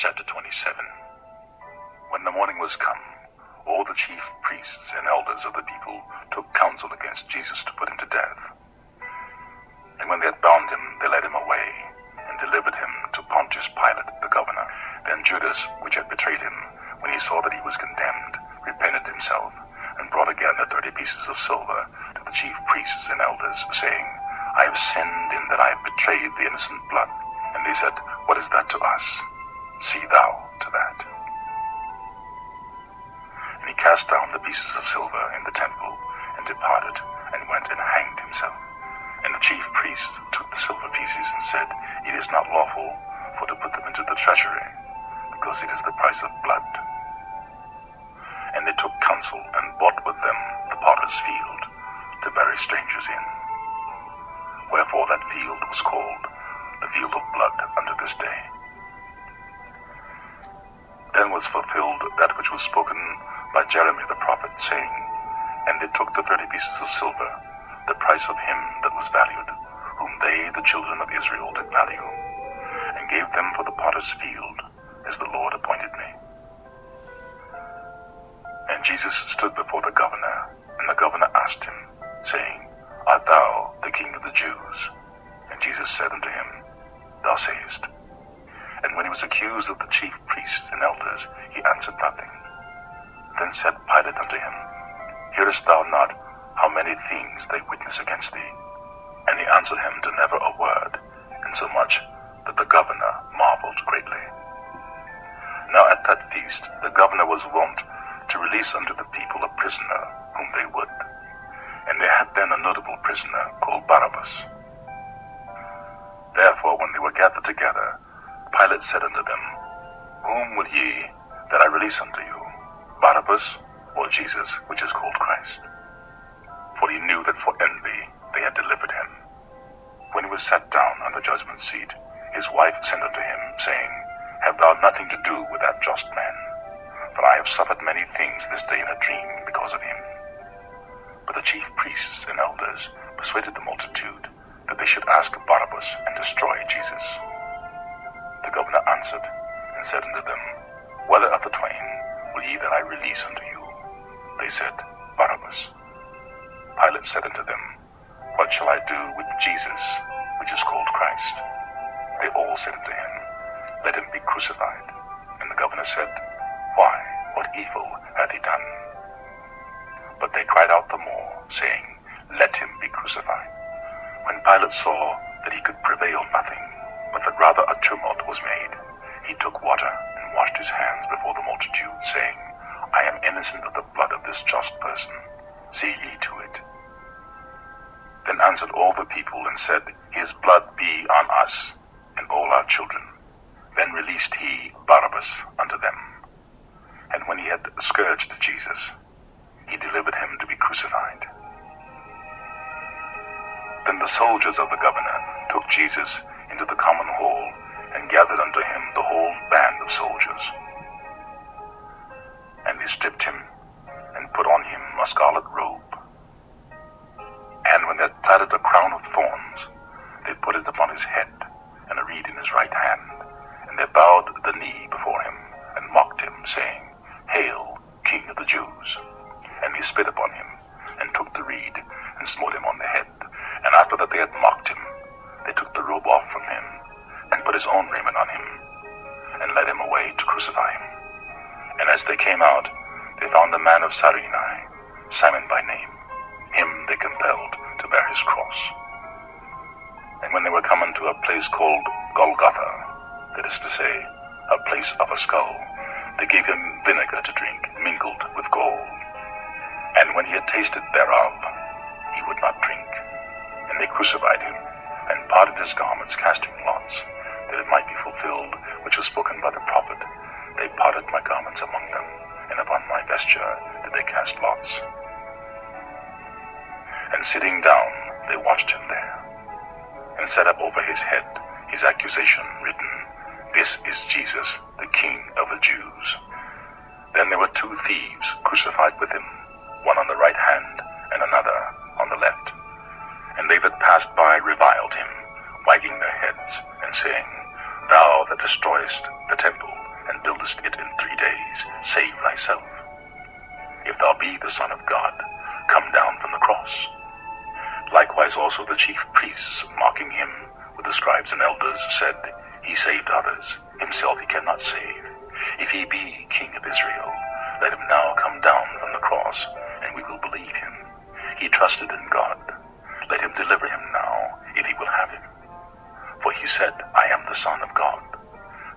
chapter 27. When the morning was come, all the chief priests and elders of the people took counsel against Jesus to put him to death. And when they had bound him, they led him away, and delivered him to Pontius Pilate, the governor. Then Judas, which had betrayed him, when he saw that he was condemned, repented himself, and brought again the 30 pieces of silver to the chief priests and elders, saying, I have sinned in that I have betrayed the innocent blood. And they said, What is that to us? See thou to that. And he cast down the pieces of silver in the temple, and departed, and went and hanged himself. And the chief priests took the silver pieces, and said, It is not lawful for to put them into the treasury, because it is the price of blood. And they took counsel, and bought with them the potter's field, to bury strangers in. Wherefore that field was called the field of blood unto this day. Then was fulfilled that which was spoken by Jeremy the prophet, saying, And they took the 30 pieces of silver, the price of him that was valued, whom they, the children of Israel, did value, and gave them for the potter's field, as the Lord appointed me. And Jesus stood before the governor, and the governor asked him, saying, Art thou the King of the Jews? And Jesus said unto him, Thou sayest. And when he was accused of the chief priests and elders, he answered nothing. Then said Pilate unto him, Hearest thou not how many things they witness against thee? And he answered him to never a word, insomuch that the governor marveled greatly. Now at that feast the governor was wont to release unto the people a prisoner whom they would. And they had then a notable prisoner called Barabbas. Therefore when they were gathered together, Pilate said unto them, Whom will ye that I release unto you, Barabbas, or Jesus, which is called Christ? For he knew that for envy they had delivered him. When he was sat down on the judgment seat, his wife sent unto him, saying, Have thou nothing to do with that just man? For I have suffered many things this day in a dream because of him. But the chief priests and elders persuaded the multitude that they should ask Barabbas and destroy Jesus. The governor answered and said unto them, Whether of the twain will ye that I release unto you? They said, Barabbas. Pilate said unto them, What shall I do with Jesus, which is called Christ? They all said unto him, Let him be crucified. And the governor said, Why, what evil hath he done? But they cried out the more, saying, Let him be crucified. When Pilate saw that he could prevail nothing, but that rather a tumult was made, he took water and washed his hands before the multitude, saying, I am innocent of the blood of this just person. See ye to it. Then answered all the people and said, His blood be on us and all our children. Then released he Barabbas unto them. And when he had scourged Jesus, he delivered him to be crucified. Then the soldiers of the governor took Jesus into the common hall, and gathered unto him the whole band of soldiers. And they stripped him, and put on him a scarlet robe. And when they had platted a crown of thorns, they put it upon his head, and a reed in his right hand. And they bowed the knee before him, and mocked him, saying, Hail, King of the Jews! And they spit upon him, and took the reed, and smote him on the head. And after that they had mocked him, they took the robe off from him, and put his own raiment on him, and led him away to crucify him. And as they came out, they found the man of Cyrene, Simon by name. Him they compelled to bear his cross. And when they were come unto a place called Golgotha, that is to say, a place of a skull, they gave him vinegar to drink, mingled with gall. And when he had tasted thereof, he would not drink. And they crucified him, and parted his garments, casting lots, that it might be fulfilled which was spoken by the prophet, They parted my garments among them, and upon my vesture did they cast lots. And sitting down, they watched him there, and set up over his head his accusation written, This is Jesus, the King of the Jews. Then there were 2 thieves crucified with him, one on the right hand, and another on the left. And they that passed by reviled him, wagging their heads, and saying, Thou that destroyest the temple, and buildest it in 3 days, save thyself. If thou be the Son of God, come down from the cross. Likewise also the chief priests, mocking him with the scribes and elders, said, He saved others, himself he cannot save. If he be King of Israel, let him now come down from the cross, and we will believe him. He trusted in God. Let him deliver him now, if he will have him. For he said, I am the Son of God.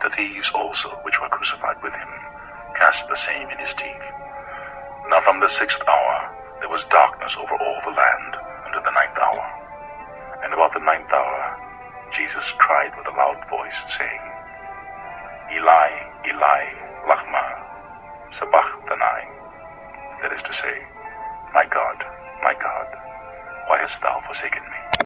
The thieves also, which were crucified with him, cast the same in his teeth. Now from the 6th hour there was darkness over all the land unto the 9th hour. And about the 9th hour Jesus cried with a loud voice, saying, Eli, Eli, lama sabachthani. That is to say, my God, why hast thou forsaken me?